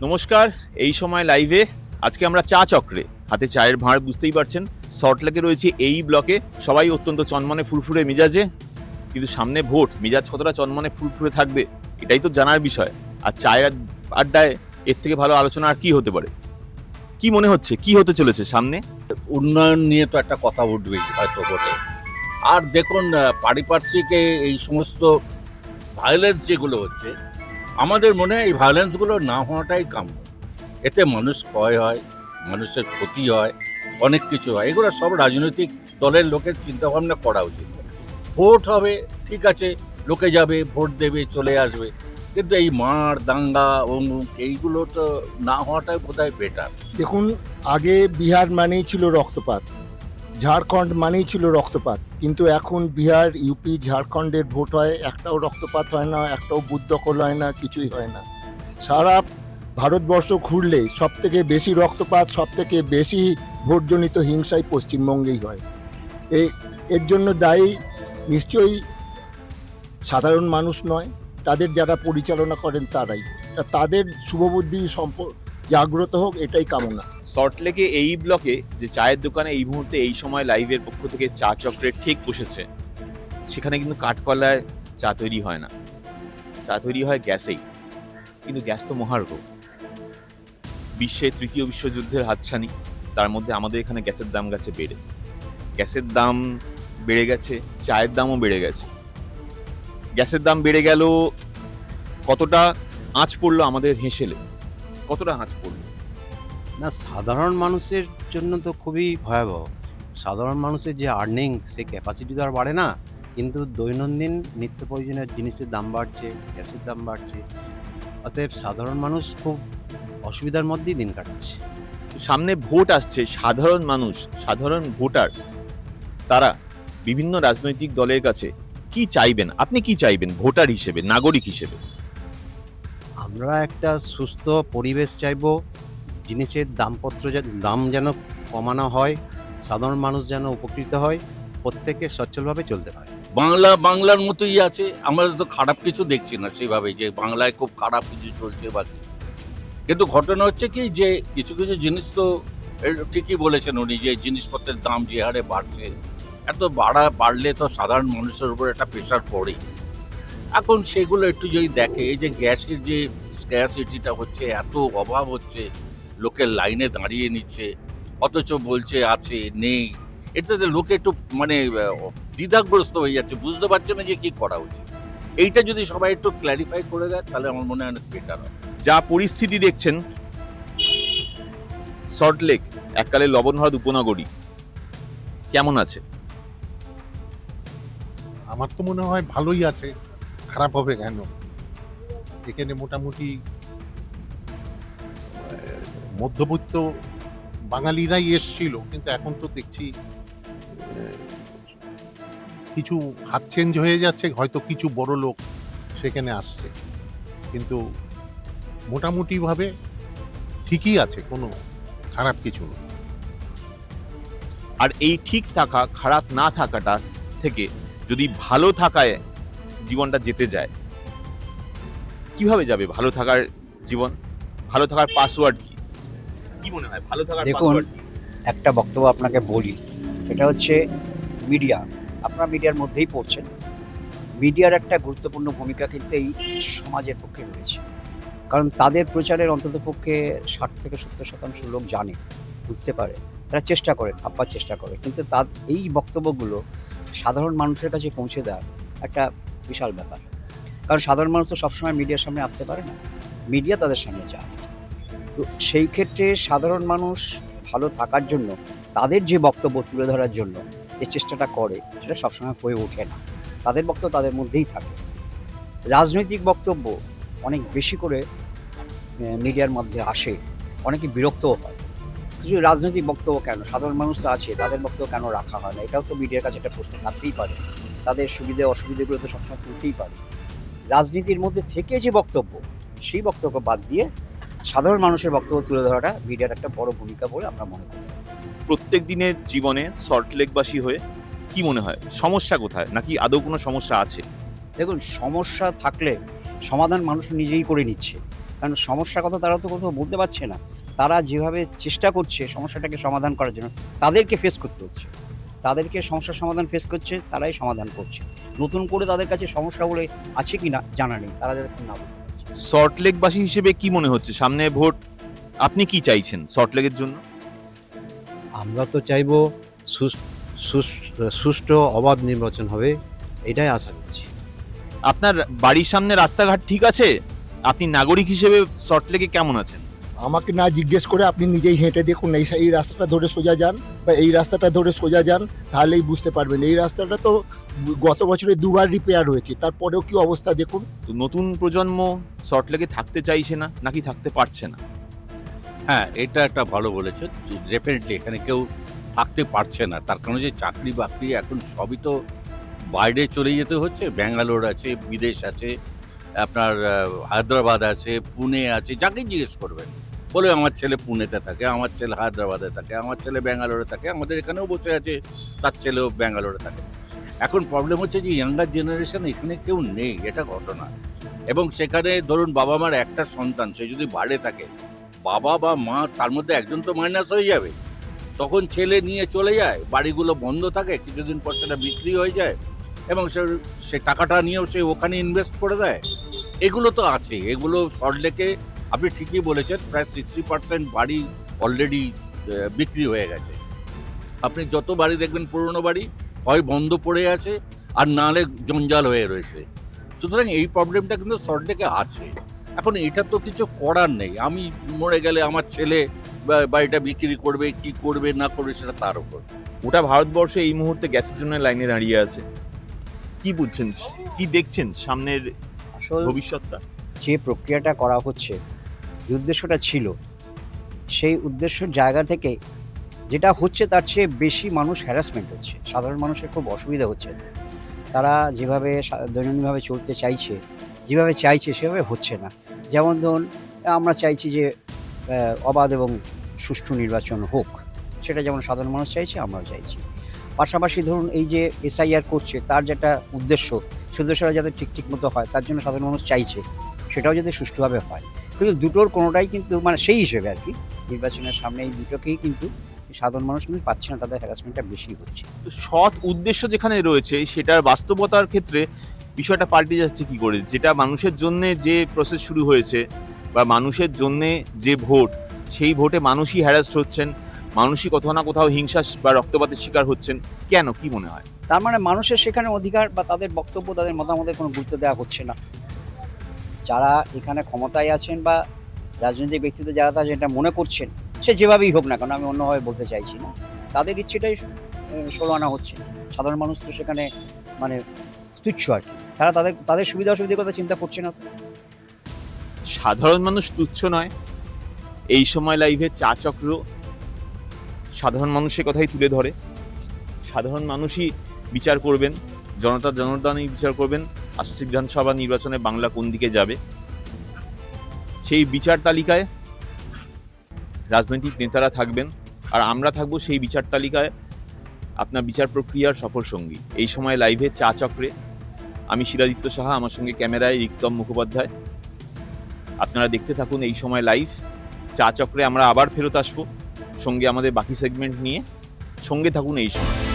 নমস্কার। এই সময় লাইভে আজকে আমরা চা চক্রে, হাতে চায়ের ভাঁড়, বুঝতেই পারছেন। সল্টলেকে রয়েছে এই ব্লকে, সবাই অত্যন্ত চনমনে ফুরফুরে মেজাজে। কিন্তু সামনে ভোট, মেজাজ কতটা চনমনে ফুরফুরে থাকবে এটাই তো জানার বিষয়। আর চায়ের আড্ডায় এর থেকে ভালো আলোচনা আর কি হতে পারে? কি মনে হচ্ছে কি হতে চলেছে সামনে? উন্নয়ন নিয়ে তো একটা কথা উঠবেই হয়তো ভোটে। আর দেখুন, পারিপার্শ্বিক এই সমস্ত ভায়োলেন্স যেগুলো হচ্ছে, আমাদের মনে হয় এই ভায়োলেন্সগুলো না হওয়াটাই কাম্য। এতে মানুষ ক্ষয় হয়, মানুষের ক্ষতি হয়, অনেক কিছু হয়। এগুলো সব রাজনৈতিক দলের লোকের চিন্তাভাবনা করা উচিত। ভোট হবে, ঠিক আছে, লোকে যাবে, ভোট দেবে, চলে আসবে, কিন্তু এই মার দাঙ্গা অমুক এইগুলো তো না হওয়াটাই বোধহয় বেটার। দেখুন, আগে বিহার মানেই ছিল রক্তপাত, ঝাড়খণ্ড মানেই ছিল রক্তপাত, কিন্তু এখন বিহার, ইউপি, ঝাড়খণ্ডের ভোট হয়, একটাও রক্তপাত হয় না, একটাও বুথদখল হয় না, কিছুই হয় না। সারা ভারতবর্ষ ঘুরলে সব থেকে বেশি রক্তপাত, সব থেকে বেশি ভোটজনিত হিংসাই পশ্চিমবঙ্গেই হয়। এর জন্য দায়ী নিশ্চয়ই সাধারণ মানুষ নয়, তাদের যারা পরিচালনা করেন তারাই। তাদের শুভবুদ্ধি জাগ্রত হোক, এটাই কামনা। সল্টলেকে এই ব্লকে যে চায়ের দোকানে এই মুহূর্তে এই সময় লাইভের পক্ষ থেকে চা চক্রের ঠিক বসেছে, সেখানে কিন্তু কাঠকলায় চা তৈরি হয় না, চা তৈরি হয় গ্যাসেই। কিন্তু গ্যাস তো মহার্ঘ, বিশ্বে তৃতীয় বিশ্বযুদ্ধের হাতছানি, তার মধ্যে আমাদের এখানে গ্যাসের দাম গেছে বেড়ে। গ্যাসের দাম বেড়ে গেছে, চায়ের দামও বেড়ে গেছে। গ্যাসের দাম বেড়ে গেল, কতটা আঁচ পড়লো আমাদের হেঁসেলে, কতটা আঁচ পড়লো? না, সাধারণ মানুষের জন্য তো খুবই ভয়াবহ। সাধারণ মানুষের যে আর্নিং, সে ক্যাপাসিটি তো আর বাড়ে না, কিন্তু দৈনন্দিন নিত্য প্রয়োজনীয় জিনিসের দাম বাড়ছে, গ্যাসের দাম বাড়ছে। অতএব সাধারণ মানুষ খুব অসুবিধার মধ্যেই দিন কাটাচ্ছে। সামনে ভোট আসছে, সাধারণ মানুষ, সাধারণ ভোটার, তারা বিভিন্ন রাজনৈতিক দলের কাছে কি চাইবেন? আপনি কি চাইবেন ভোটার হিসেবে, নাগরিক হিসেবে? আমরা একটা সুস্থ পরিবেশ চাইব, জিনিসের দাম যেন কমানো হয়, সাধারণ মানুষ যেন উপকৃত হয়, প্রত্যেকে সচ্ছলভাবে চলতে পারে। বাংলার মতোই আছে, আমরা তো খারাপ কিছু দেখছি না সেভাবে যে বাংলায় খুব খারাপ কিছু চলছে বা কি। কিন্তু ঘটনা হচ্ছে কি, যে কিছু কিছু জিনিস তো ঠিকই বলেছেন উনি, যে জিনিসপত্রের দাম যে হারে বাড়ছে, এত বাড়লে তো সাধারণ মানুষের উপর একটা প্রেশার পড়ে। এখন সেগুলো একটু যদি দেখে, এই যে গ্যাসের যে স্ক্যারসিটিটা হচ্ছে, এত অভাব হচ্ছে, লোকের লাইনে দাঁড়িয়ে নিচ্ছে, অথচ বলছে আছে, নেই। এটাতে লোকে একটু দ্বিধাগ্রস্ত হয়ে যাচ্ছে, বুঝতে পারছে না যে কি করা উচিত। এইটা যদি সবাই একটু ক্ল্যারিফাই করে দেয়, তাহলে আমার মনে হয় অনেক বেটার হবে। যা পরিস্থিতি দেখছেন, সল্টলেক এককালে লবণহাট উপনগরী কেমন আছে? আমার তো মনে হয় ভালোই আছে, খারাপ হবে কেন? এখানে মোটামুটি মধ্যবিত্ত বাঙালিরাই এসছিল, কিন্তু এখন তো দেখছি কিছু হাত চেঞ্জ হয়ে যাচ্ছে, হয়তো কিছু বড় লোক সেখানে আসছে, কিন্তু মোটামুটিভাবে ঠিকই আছে, কোনো খারাপ কিছু না। আর এই ঠিক থাকা, খারাপ না থাকাটা থেকে যদি ভালো থাকায় জীবনটা যেতে যায়, কিভাবে যাবে ভালো থাকার জীবন? ভালো থাকার পাসওয়ার্ড কি? কি মনে হয় ভালো থাকার দেখুন, পাসওয়ার্ড কি? একটা বক্তব্য আপনাকে বলি, সেটা হচ্ছে মিডিয়া। আপনারা মিডিয়ার মধ্যেই পড়ছেন। মিডিয়ার একটা গুরুত্বপূর্ণ ভূমিকা কিন্তু এই সমাজের পক্ষে রয়েছে, কারণ তাদের প্রচারের অন্ততপক্ষে 60 থেকে 70% লোক জানে, বুঝতে পারে, তারা চেষ্টা করে, ভাববার চেষ্টা করে, কিন্তু এই বক্তব্যগুলো সাধারণ মানুষের কাছে পৌঁছে দেওয়া একটা বিশাল ব্যাপার। কারণ সাধারণ মানুষ তো সবসময় মিডিয়ার সামনে আসতে পারে না, মিডিয়া তাদের সামনে যায়। তো সেই ক্ষেত্রে সাধারণ মানুষ ভালো থাকার জন্য, তাদের যে বক্তব্য তুলে ধরার জন্য যে চেষ্টাটা করে, সেটা সবসময় হয়ে ওঠে না। তাদের বক্তব্য তাদের মধ্যেই থাকে। রাজনৈতিক বক্তব্য অনেক বেশি করে মিডিয়ার মধ্যে আসে, অনেকে বিরক্তও হয়। কিছু রাজনৈতিক বক্তব্য কেন, সাধারণ মানুষ তো আছে, তাদের বক্তব্য কেন রাখা হয় না? এটাও তো মিডিয়ার কাছে একটা প্রশ্ন থাকতেই পারে। তাদের সুবিধে অসুবিধেগুলো তো সবসময় তুলতেই পারে। রাজনীতির মধ্যে থেকে যে বক্তব্য, সেই বক্তব্য বাদ দিয়ে সাধারণ মানুষের বক্তব্য তুলে ধরাটা মিডিয়ার একটা বড় ভূমিকা বলে আমরা মনে করি। প্রত্যেক দিনের জীবনে সল্টলেকবাসী হয়ে কি মনে হয় সমস্যা কোথায়, নাকি আদৌ কোনো সমস্যা আছে? দেখুন, সমস্যা থাকলে সমাধান মানুষ নিজেই করে নিচ্ছে। কারণ সমস্যার কথা তারা তো কোথাও বলতে পারছে না। তারা যেভাবে চেষ্টা করছে সমস্যাটাকে সমাধান করার জন্য, তাদেরকে ফেস করতে হচ্ছে। তাদেরকে সমস্যার সমাধান ফেস করছে, তারাই সমাধান করছে। নতুন করে তাদের কাছে সমস্যাগুলো আছে কিনা জানা নেই, তারা যতক্ষণ না বুঝতে পারছে। সল্টলেকবাসী হিসেবে কি মনে হচ্ছে সামনে ভোট, আপনি কি চাইছেন সল্টলেকের জন্য? আমরা তো চাইবো সুষ্ঠু অবাধ নির্বাচন হবে, এটাই আশা করছি। আপনার বাড়ির সামনে রাস্তাঘাট ঠিক আছে? আপনি নাগরিক হিসেবে সল্টলেকে কেমন আছেন? আমাকে না জিজ্ঞেস করে আপনি নিজেই হেঁটে দেখুন, এই রাস্তাটা ধরে সোজা যান বা এই রাস্তাটা ধরে সোজা যান, তাহলেই বুঝতে পারবেন। এই রাস্তাটা তো গত বছরে 2বার রিপেয়ার হয়েছে, তারপরেও কি অবস্থা দেখুন। তো নতুন প্রজন্ম সল্টলেকে থাকতে চাইছে না নাকি থাকতে পারছে না? হ্যাঁ, এটা একটা ভালো বলেছেন। ডেফিনেটলি এখানে কেউ থাকতে পারছে না, তার কারণে যে চাকরি বাকরি এখন সবই তো বাইরে চলে যেতে হচ্ছে। ব্যাঙ্গালোর আছে, বিদেশ আছে, আপনার হায়দ্রাবাদ আছে, পুনে আছে, যাকে জিজ্ঞেস করবেন বলে আমার ছেলে পুনেতে থাকে, আমার ছেলে হায়দ্রাবাদে থাকে, আমার ছেলে ব্যাঙ্গালোরে থাকে, আমাদের এখানেও বসে আছে তার ছেলেও ব্যাঙ্গালোরে থাকে। এখন প্রবলেম হচ্ছে যে ইয়াঙ্গার জেনারেশন এখানে কেউ নেই, এটা ঘটনা। এবং সেখানে ধরুন বাবা মার একটা সন্তান, সে যদি বাইরে থাকে, বাবা বা মা তার মধ্যে একজন তো মাইনাস হয়ে যাবে, তখন ছেলে নিয়ে চলে যায়, বাড়িগুলো বন্ধ থাকে, কিছুদিন পর সেটা বিক্রি হয়ে যায় এবং সে টাকাটা নিয়েও সে ওখানে ইনভেস্ট করে দেয়। এগুলো তো আছে, এগুলো সল্টলেকে আপনি ঠিকই বলেছেন, প্রায় 60% বাড়ি অলরেডি বিক্রি হয়ে গেছে। আপনি যত বাড়ি দেখবেন পুরনো বাড়ি হয় বন্ধ পড়ে আছে আর নাহলে জঞ্জাল হয়ে রয়েছে। সুতরাং এই প্রবলেমটা কিন্তু সল্টলেকে আছে। এখন এটা তো কিছু করার নেই, আমি মরে গেলে আমার ছেলে বাড়িটা বিক্রি করবে, কি করবে না করবে সেটা তার উপর। গোটা ভারতবর্ষে এই মুহূর্তে গ্যাসের জন্য লাইনে দাঁড়িয়ে আছে। কি বুঝছেন, কি দেখছেন সামনের আসল ভবিষ্যৎটা? যে প্রক্রিয়াটা করা হচ্ছে, যে উদ্দেশ্যটা ছিল, সেই উদ্দেশ্যের জায়গা থেকে যেটা হচ্ছে তার চেয়ে বেশি মানুষ হ্যারাসমেন্ট হচ্ছে। সাধারণ মানুষের খুব অসুবিধা হচ্ছে এতে। তারা যেভাবে দৈনন্দিনভাবে চলতে চাইছে, যেভাবে চাইছে সেভাবে হচ্ছে না। যেমন ধরুন, আমরা চাইছি যে অবাধ এবং সুষ্ঠু নির্বাচন হোক, সেটা যেমন সাধারণ মানুষ চাইছে, আমরাও চাইছি। পাশাপাশি ধরুন এই যে এসআইআর করছে, তার যেটা উদ্দেশ্য, সে উদ্দেশ্যটা যাতে ঠিক মতো হয়, তার জন্য সাধারণ মানুষ চাইছে সেটাও যাতে সুষ্ঠুভাবে হয়। কিন্তু দুটোর কোনোটাই কিন্তু মানে সেই হিসেবে আর কি, নির্বাচনের সামনে এই দুটোকেই কিন্তু সাধারণ মানুষ কিন্তু পাচ্ছে না, তাদের হ্যারাসমেন্টটা বেশি হচ্ছে। তো সৎ উদ্দেশ্য যেখানে রয়েছে সেটার বাস্তবতার ক্ষেত্রে বিষয়টা পাল্টে যাচ্ছে কি করে? যেটা মানুষের জন্য যে প্রসেস শুরু হয়েছে বা মানুষের জন্য যে ভোট, সেই ভোটে মানুষই হ্যারাস্ট হচ্ছেন, মানুষই কোথাও না কোথাও হিংসা বা রক্তপাতের শিকার হচ্ছেন। কেন, কি মনে হয়? তার মানে মানুষের সেখানে অধিকার বা তাদের বক্তব্য, তাদের মতামতের কোনো গুরুত্ব দেওয়া হচ্ছে না। যারা এখানে ক্ষমতায় আছেন বা রাজনৈতিক ব্যক্তিত্ব যারা তা যেটা মনে করছেন, সে যেভাবেই হোক না কেন, আমি অন্যভাবে বলতে চাইছি না, তাদের ইচ্ছেটাই ষোলো আনা হচ্ছে। সাধারণ মানুষ তো সেখানে মানে তুচ্ছ আর কি, তারা তাদের সুবিধা অসুবিধার কথা চিন্তা করছে না। সাধারণ মানুষ তুচ্ছ নয়। এই সময় লাইভে চা চক্র সাধারণ মানুষের কথাই তুলে ধরে। সাধারণ মানুষই বিচার করবেন, জনগণই বিচার করবেন আসছে বিধানসভা নির্বাচনে বাংলা কোন দিকে যাবে। সেই বিচার তালিকায় রাজনৈতিক নেতারা থাকবেন, আর আমরা থাকবো সেই বিচার তালিকায় আপনার বিচার প্রক্রিয়ার সফর সঙ্গী। এই সময় লাইভে চা চক্রে আমি শিরাদিত্য সাহা, আমার সঙ্গে ক্যামেরায় রিক্তম মুখোপাধ্যায়। আপনারা দেখতে থাকুন এই সময় লাইভ। চা চক্রে আমরা আবার ফেরত আসবো সঙ্গে আমাদের বাকি সেগমেন্ট নিয়ে। সঙ্গে থাকুন এই সময়।